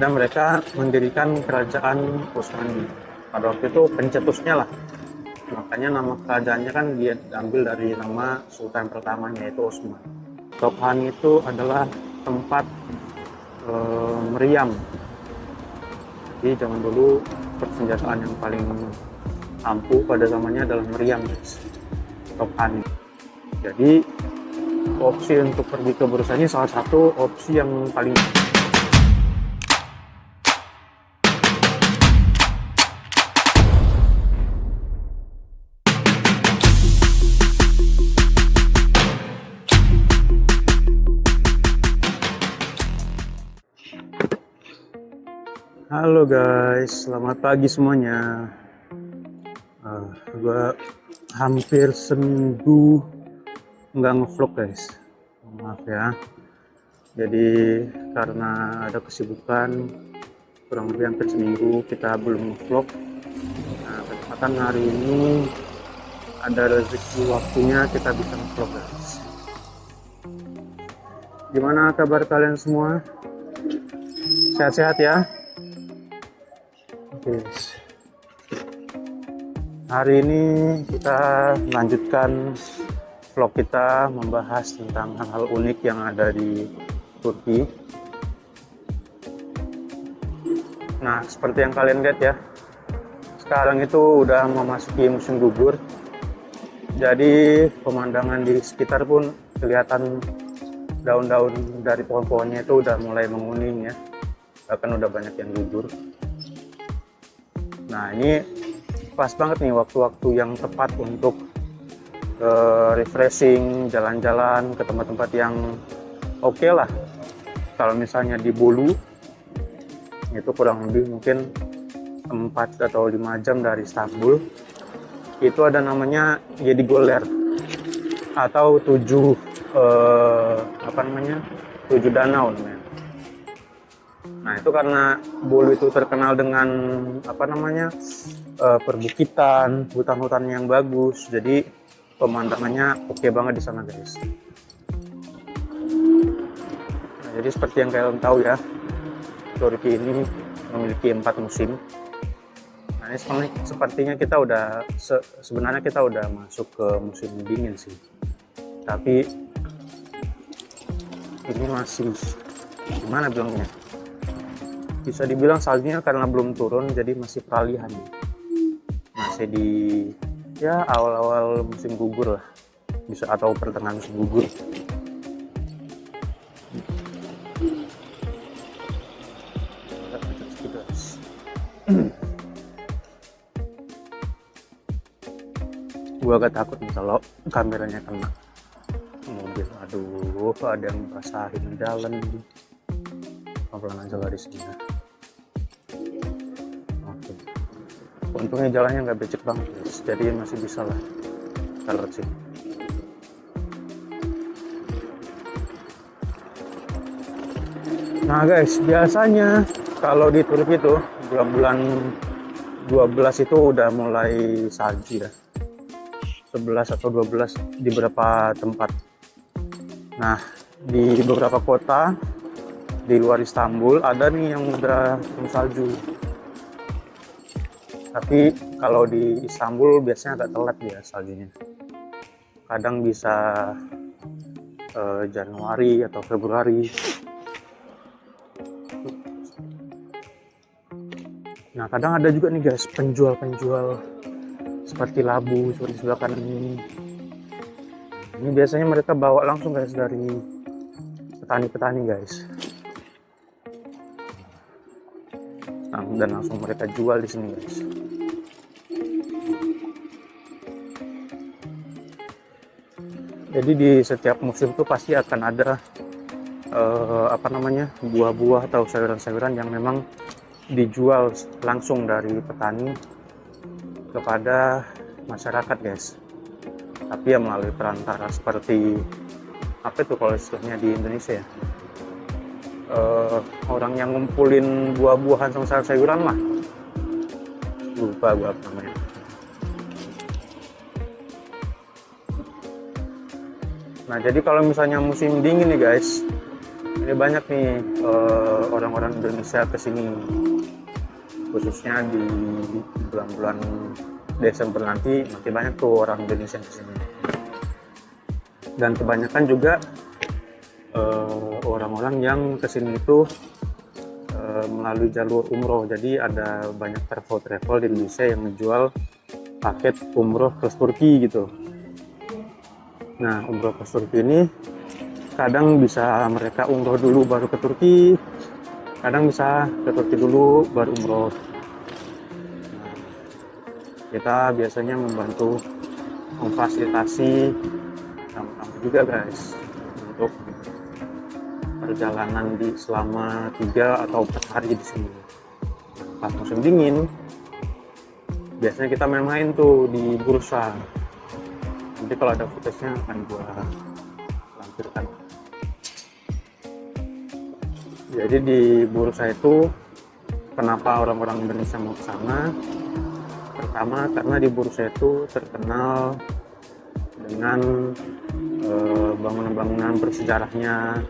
Dan mereka mendirikan kerajaan Utsmani. Pada waktu itu pencetusnya lah. Makanya nama kerajaannya kan dia diambil dari nama sultan pertamanya, yaitu Utsman. Tophané itu adalah tempat meriam. Jadi zaman dulu persenjataan yang paling ampuh pada zamannya adalah meriam, guys. Tophané. Jadi opsi untuk pergi ke bursa ini salah satu opsi yang paling Halo guys, selamat pagi semuanya. Gue hampir seminggu nggak ngevlog guys, maaf ya. Jadi karena ada kesibukan, kurang lebih hampir seminggu kita belum ngevlog. Nah, kesempatan hari ini ada rezeki waktunya kita bisa ngevlog guys. Gimana kabar kalian semua? Sehat-sehat ya? Yes. Hari ini kita melanjutkan vlog kita membahas tentang hal-hal unik yang ada di Turki. Nah, seperti yang kalian lihat ya, sekarang itu udah memasuki musim gugur. Jadi pemandangan di sekitar pun kelihatan daun-daun dari pohon-pohonnya itu udah mulai menguning ya. Bahkan udah banyak yang gugur. Nah, ini pas banget nih waktu-waktu yang tepat untuk refreshing, jalan-jalan ke tempat-tempat yang oke lah. Kalau misalnya di Bolu, itu kurang lebih mungkin 4 atau 5 jam dari Istanbul. Itu ada namanya Yedigoler atau 7 danau namanya. Nah, itu karena Bolu itu terkenal dengan perbukitan, hutan-hutan yang bagus, jadi pemandangannya oke banget di sana guys. Nah, jadi seperti yang kalian tahu ya, Turki ini memiliki 4 musim. Nah, ini sepertinya kita udah sebenarnya kita udah masuk ke musim dingin sih, tapi ini masih gimana bilangnya, bisa dibilang saljunya karena belum turun, jadi masih peralihan, masih di ya awal-awal musim gugur lah, bisa, atau pertengahan musim gugur. Gua agak takut nih kalau kameranya kena mobil. Aduh, ada yang basahin jalan. Pelan aja lah di sini. Oke. Untungnya jalannya nggak becek banget guys, jadi masih bisa lah kita lewat sini. Nah guys, biasanya kalau di Turki itu bulan-bulan 12 itu udah mulai salju ya, 11 atau 12 di beberapa tempat. Nah, di beberapa kota di luar Istanbul ada nih yang udah salju. Tapi kalau di Istanbul biasanya agak telat ya saljunya. Kadang bisa Januari atau Februari. Nah, kadang ada juga nih guys penjual-penjual seperti labu seperti sebelah kanan ini. Ini biasanya mereka bawa langsung guys dari petani-petani guys. Dan langsung mereka jual di sini guys. Jadi di setiap musim tuh pasti akan ada buah-buah atau sayuran-sayuran yang memang dijual langsung dari petani kepada masyarakat guys. Tapi ya melalui perantara seperti apa itu kalau istilahnya di Indonesia ya, orang yang ngumpulin buah-buahan sama sayur-sayuran lah, lupa gua apa namanya. Nah, jadi kalau misalnya musim dingin nih guys, ini Ini banyak nih orang-orang Indonesia kesini, khususnya di bulan-bulan Desember nanti makin banyak tuh orang Indonesia kesini. Dan kebanyakan juga orang-orang yang kesini itu melalui jalur umroh. Jadi ada banyak travel di Indonesia yang menjual paket umroh ke Turki gitu. Nah, umroh ke Turki ini kadang bisa mereka umroh dulu baru ke Turki, kadang bisa ke Turki dulu baru umroh. Nah, kita biasanya membantu memfasilitasi kamu juga guys untuk perjalanan di selama 3 atau 4 hari di sini. Pas musim dingin biasanya kita main-main tuh di bursa. Nanti kalau ada footage-nya akan gua lampirkan. Jadi di bursa itu kenapa orang-orang Indonesia mau ke sana? Pertama karena di bursa itu terkenal dengan bangunan-bangunan bersejarahnya,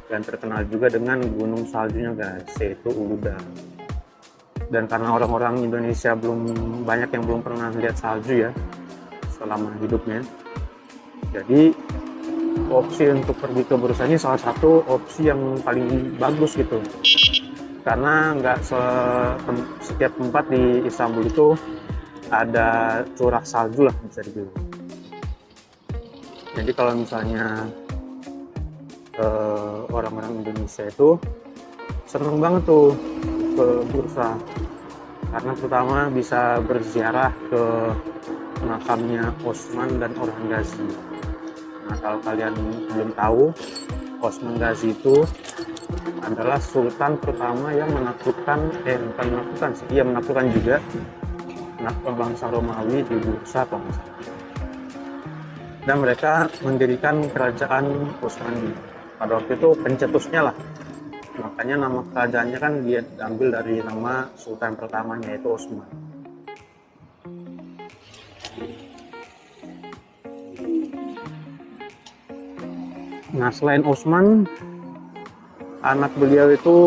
dan terkenal juga dengan gunung saljunya guys, yaitu Uluda. Dan karena orang-orang Indonesia banyak yang belum pernah lihat salju ya selama hidupnya, jadi opsi untuk pergi ke bursa ini salah satu opsi yang paling bagus gitu, karena nggak setiap tempat di Istanbul itu ada curah salju lah bisa dibilang. Jadi kalau misalnya orang-orang Indonesia itu seneng banget tuh ke bursa, karena pertama bisa berziarah ke makamnya Osman dan Orhan Gazi. Nah, kalau kalian belum tahu, Osman Gazi itu adalah sultan pertama yang menaklukkan menaklukkan juga bangsa Romawi di Bursa bangsa. Dan mereka mendirikan kerajaan Utsmani. Pada waktu itu pencetusnya lah. Makanya nama kerajaannya kan dia ambil dari nama sultan pertamanya, yaitu Osman. Nah, selain Osman, anak beliau itu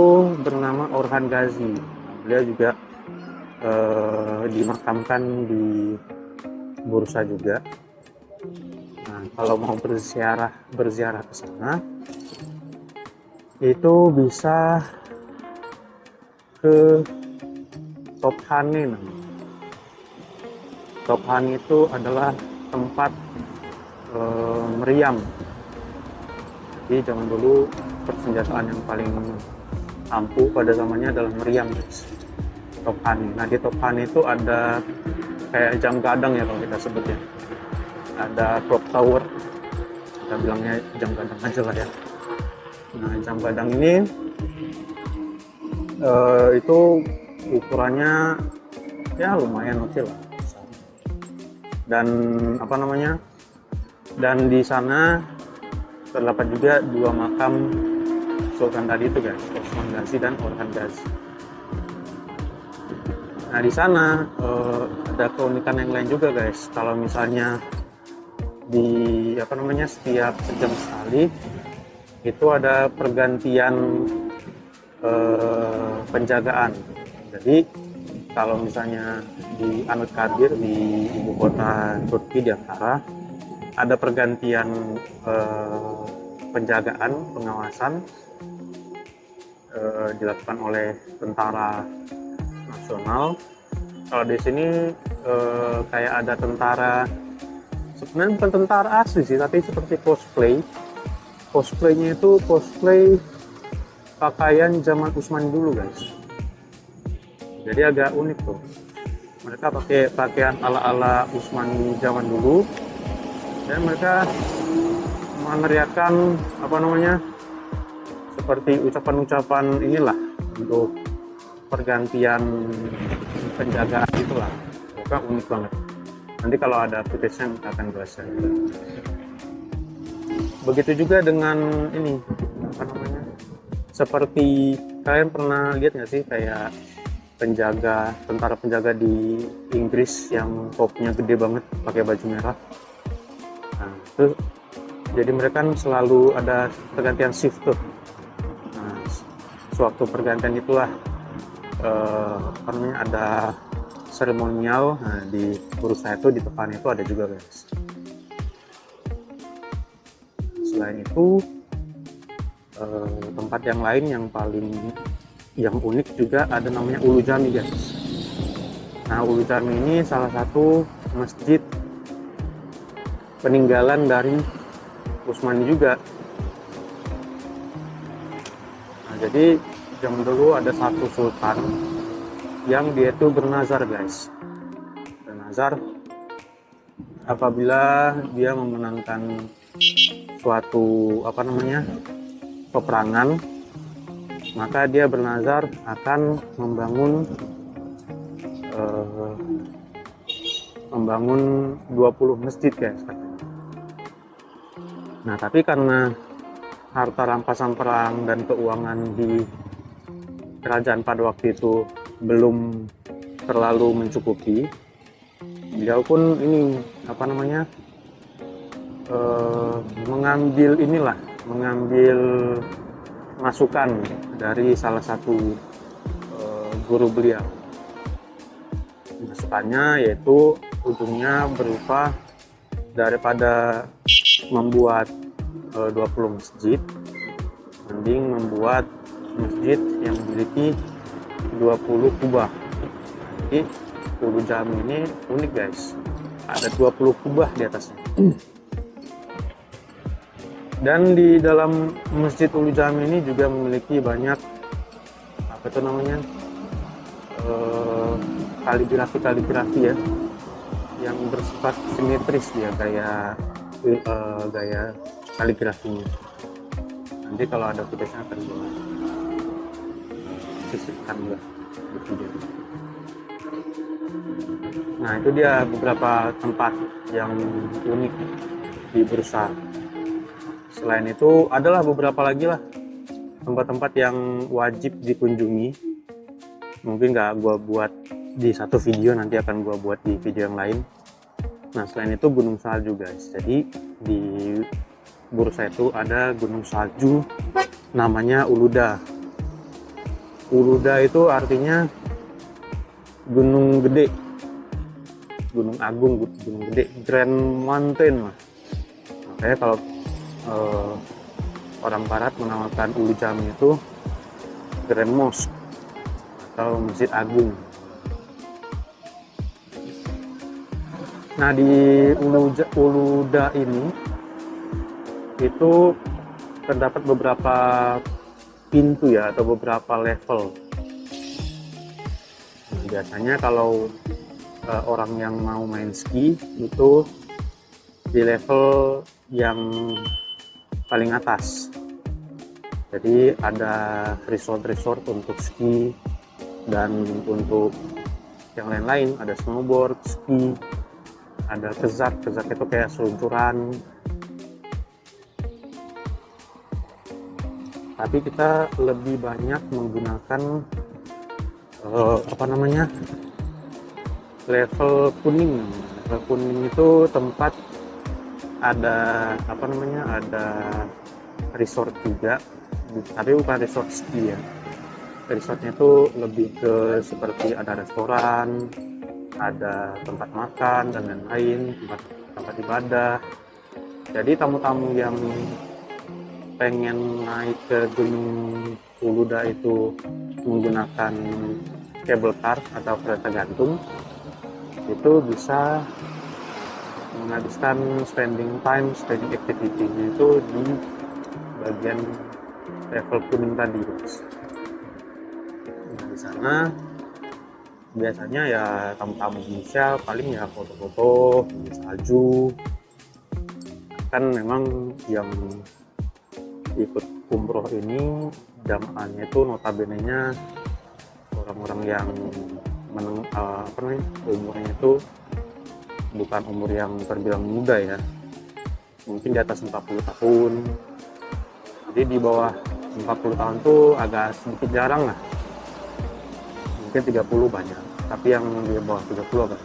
bernama Orhan Gazi. Beliau juga dimakamkan di Bursa juga. Nah, kalau mau berziarah ke sana itu bisa ke Tophane namanya. Tophane itu adalah tempat meriam. Jadi zaman dulu persenjataan yang paling ampuh pada zamannya adalah meriam guys. Tophane. Nah, di Tophane itu ada kayak jam gadang ya kalau kita sebutnya. Ada clock tower, kita bilangnya jam gadang aja lah ya. Nah, jam gadang ini itu ukurannya ya lumayan kecil lah. Dan dan di sana terdapat juga 2 makam sultan tadi itu guys, Osman Gazi dan Orhan Gazi. Nah, di sana ada keunikan yang lain juga guys. Kalau misalnya di setiap sejam sekali itu ada pergantian penjagaan. Jadi kalau misalnya di Anıtkabir, di ibu kota Turki di Ankara, ada pergantian penjagaan, pengawasan dilakukan oleh tentara nasional. Kalau di sini kayak ada tentara, sebenarnya bukan tentara asli sih, tapi seperti cosplaynya itu cosplay pakaian zaman Utsmani dulu guys. Jadi agak unik tuh, mereka pakai pakaian ala Utsmani zaman dulu, dan mereka meneriakkan seperti ucapan-ucapan inilah untuk pergantian penjagaan itulah. Pokoknya unik banget. Nanti kalau ada footage-nya kita akan bahas. Begitu juga dengan ini, seperti kalian pernah lihat nggak sih kayak tentara penjaga di Inggris yang topnya gede banget pakai baju merah. Nah, itu jadi mereka kan selalu ada pergantian shift tuh. sewaktu pergantian itulah apa namanya, ada seremonial. Nah, di Bursa itu di depan itu ada juga guys. Selain itu tempat yang lain yang unik juga ada, namanya Ulu Jami guys. Nah, Ulu Jami ini salah satu masjid peninggalan dari Utsmani juga. Nah, jadi zaman dulu ada satu sultan yang dia itu bernazar guys. Bernazar apabila dia memenangkan suatu apa namanya, peperangan, maka dia bernazar akan membangun 20 masjid guys. Nah, tapi karena harta rampasan perang dan keuangan di kerajaan pada waktu itu belum terlalu mencukupi, beliau pun ini apa namanya, mengambil masukan dari salah satu guru beliau. Masukannya yaitu ujungnya berupa, daripada membuat 20 masjid, mending membuat masjid yang memiliki 20 kubah. Jadi Ulu Jami ini unik guys, ada 20 kubah di atasnya. Dan di dalam Masjid Ulu Jami ini juga memiliki banyak apa itu namanya, kaligrafi ya, yang bersifat simetris dia, gaya kaligrafinya. Nanti kalau ada videonya akan gue sisipkan juga di video. Nah, itu dia beberapa tempat yang unik di Bursa. Selain itu adalah beberapa lagi lah tempat-tempat yang wajib dikunjungi. Mungkin nggak gue buat di satu video, nanti akan gue buat di video yang lain. Nah, selain itu gunung salju guys. Jadi di Bursa itu ada gunung salju namanya Uluda. Uluda itu artinya gunung gede, gunung agung, gunung gede, Grand Mountain lah. Makanya kalau orang barat menamakan Ulu Jami itu Grand Mosque atau Masjid Agung. Nah, di Uluda ini itu terdapat beberapa pintu ya, atau beberapa level. Nah, biasanya kalau orang yang mau main ski itu di level yang paling atas. Jadi ada resort untuk ski, dan untuk yang lain-lain ada snowboard, ski, ada kezak itu kayak seluncuran. Tapi kita lebih banyak menggunakan apa namanya, level kuning. Level kuning itu tempat ada apa namanya, ada resort juga, tapi bukan resort ski ya. Resortnya itu lebih ke seperti ada restoran, ada tempat makan dan lain-lain, tempat ibadah. Jadi tamu-tamu yang pengen naik ke Gunung Uluda itu menggunakan cable car atau kereta gantung, itu bisa menghabiskan spending activity itu di bagian level kuning tadi guys. Nah, di sana biasanya ya tamu-tamu Indonesia paling ya foto-foto di salju. Kan memang yang ikut umroh ini jamaahnya itu notabene-nya orang-orang yang umurnya itu bukan umur yang terbilang muda ya, mungkin di atas 40 tahun. Jadi di bawah 40 tahun tuh agak sedikit jarang lah, mungkin 30 banyak, tapi yang di bawah 30 agak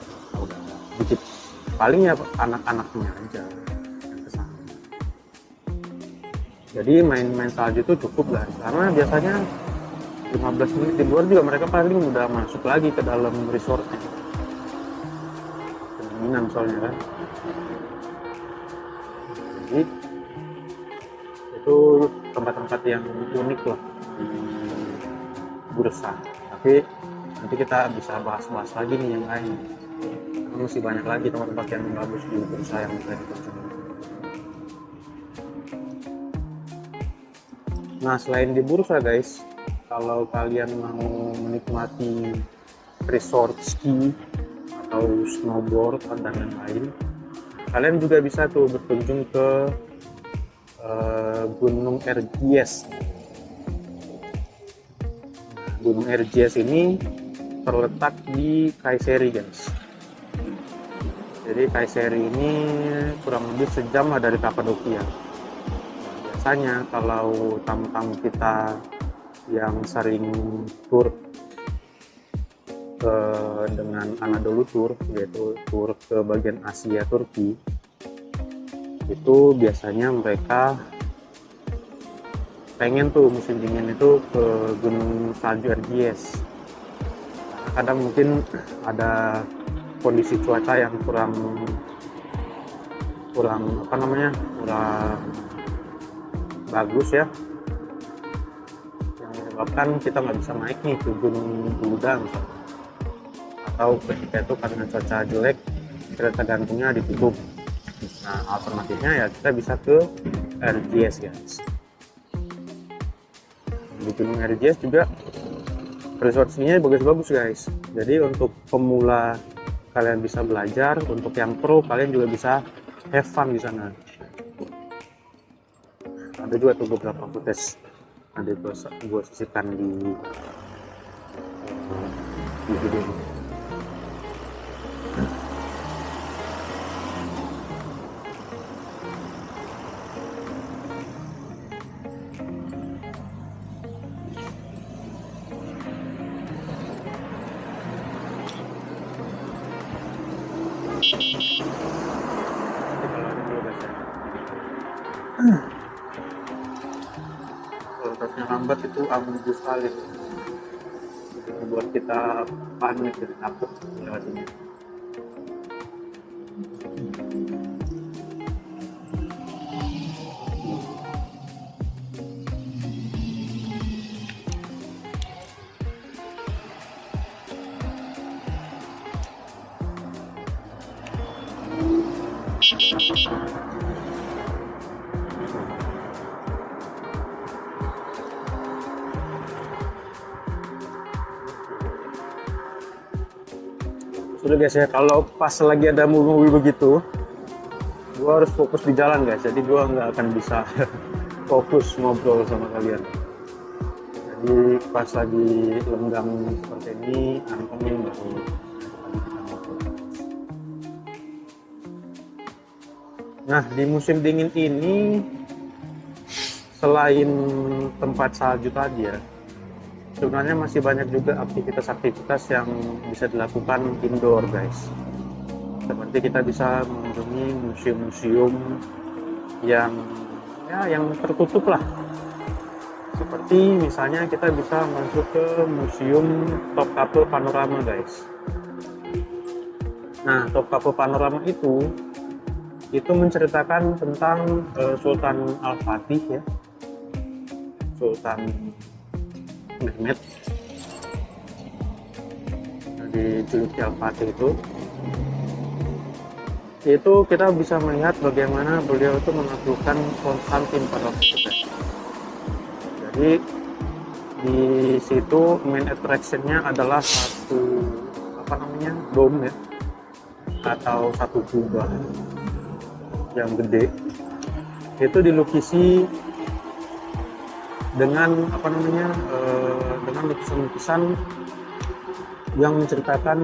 sedikit. Paling ya anak-anaknya aja yang kesana. Jadi main salju itu cukup lah, karena biasanya 15 menit di luar juga mereka paling udah masuk lagi ke dalam resortnya. Kedinginan soalnya kan. Jadi itu tempat-tempat yang unik lah di Bursa. Tapi nanti kita bisa bahas-bahas lagi nih yang lain. Karena masih banyak lagi tempat-tempat yang bagus di Bursa yang bisa dikunjungi. Nah, selain di Bursa guys, kalau kalian mau menikmati resort ski atau snowboard dan lain-lain, kalian juga bisa tuh berkunjung ke Gunung Erciyes. Gunung Erciyes ini terletak di Kayseri guys. Jadi Kayseri ini kurang lebih sejam lah dari Kapadokia. Biasanya kalau tamu-tamu kita yang sering tur dengan Anadolu Tour, yaitu tur ke bagian Asia Turki, itu biasanya mereka pengen tuh musim dingin itu ke Gunung Salju Erciyes. Kadang mungkin ada kondisi cuaca yang kurang bagus ya, yang menyebabkan kita nggak bisa naik nih ke Gunung Buluda misalnya, atau ketika itu karena cuaca jelek kereta gantungnya ditutup. Nah, alternatifnya ya kita bisa ke Erciyes guys. Di Gunung Erciyes juga resort skinya bagus-bagus guys. Jadi untuk pemula kalian bisa belajar, untuk yang pro kalian juga bisa have fun di sana. Ada juga tuh beberapa footage nanti gue sisipkan di video ini. Kualitasnya lambat itu abu salin, membuat kita panik dan takut melewatinya. Sudah guys ya, kalau pas lagi ada mobil begitu, gua harus fokus di jalan guys, jadi gua nggak akan bisa fokus ngobrol sama kalian. Jadi pas lagi lenggang seperti ini, antengin baru kita ngobrol. Nah, di musim dingin ini selain tempat salju tadi ya, sebenarnya masih banyak juga aktivitas-aktivitas yang bisa dilakukan indoor guys. Seperti kita bisa mengunjungi museum-museum yang tertutup lah. Seperti misalnya kita bisa masuk ke museum Topkapi Panorama guys. Nah, Topkapi Panorama itu menceritakan tentang Sultan Al-Fatih ya, Sultan Mehmet, dijuluki Al-Fatih itu kita bisa melihat bagaimana beliau itu menaklukkan Konstantin pada waktu itu. Jadi di situ main attraction-nya adalah satu dome ya, atau satu kubah yang gede, itu dilukisi dengan dengan lukisan-lukisan yang menceritakan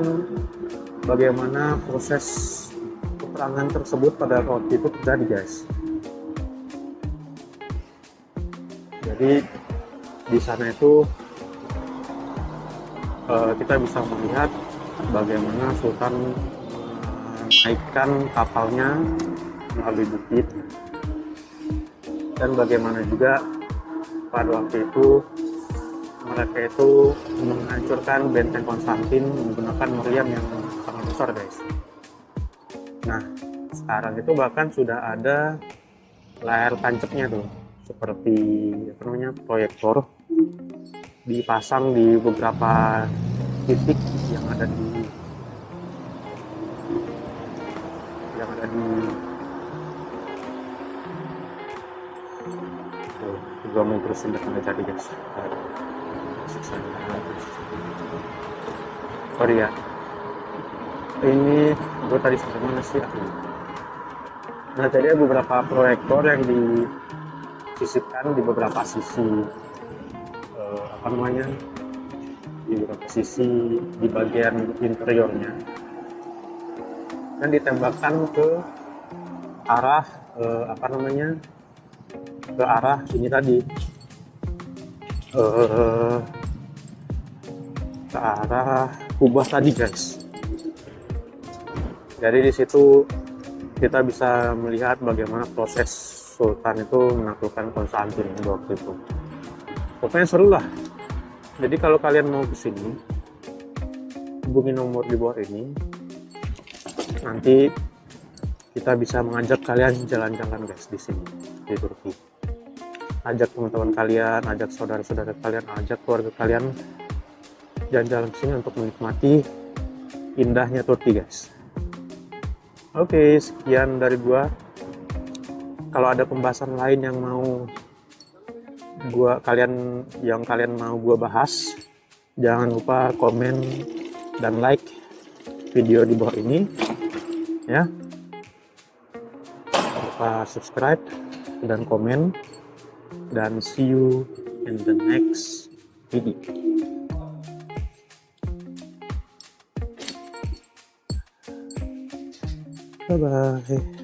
bagaimana proses peperangan tersebut pada waktu itu terjadi guys. Jadi di sana itu kita bisa melihat bagaimana Sultan menaikkan kapalnya melalui bukit, dan bagaimana juga pada waktu itu mereka itu menghancurkan benteng Konstantin menggunakan meriam yang sangat besar guys. Nah sekarang itu bahkan sudah ada layar tancapnya tuh, seperti apa namanya, proyektor dipasang di beberapa titik yang ada di juga mau terusin depan jadi guys. Sorry ya, ini gue tadi sampai mana sih aku. Nah jadi ada beberapa proyektor yang disisipkan di beberapa sisi, apa namanya, di beberapa sisi di bagian interiornya, dan ditembakkan ke arah apa namanya, ke arah ini tadi, ke arah kubah tadi guys. Jadi di situ kita bisa melihat bagaimana proses Sultan itu menaklukkan Konstantin waktu itu. Pokoknya seru lah. Jadi kalau kalian mau kesini, hubungi nomor di bawah ini. Nanti kita bisa mengajak kalian jalan-jalan guys di sini di Turki. Ajak teman-teman kalian, ajak saudara-saudara kalian, ajak keluarga kalian jalan-jalan ke sini untuk menikmati indahnya Turki guys. Oke, sekian dari gua. Kalau ada pembahasan lain yang mau kalian mau gua bahas, jangan lupa komen dan like video di bawah ini ya. Jangan lupa subscribe dan komen, dan see you in the next video. Bye bye.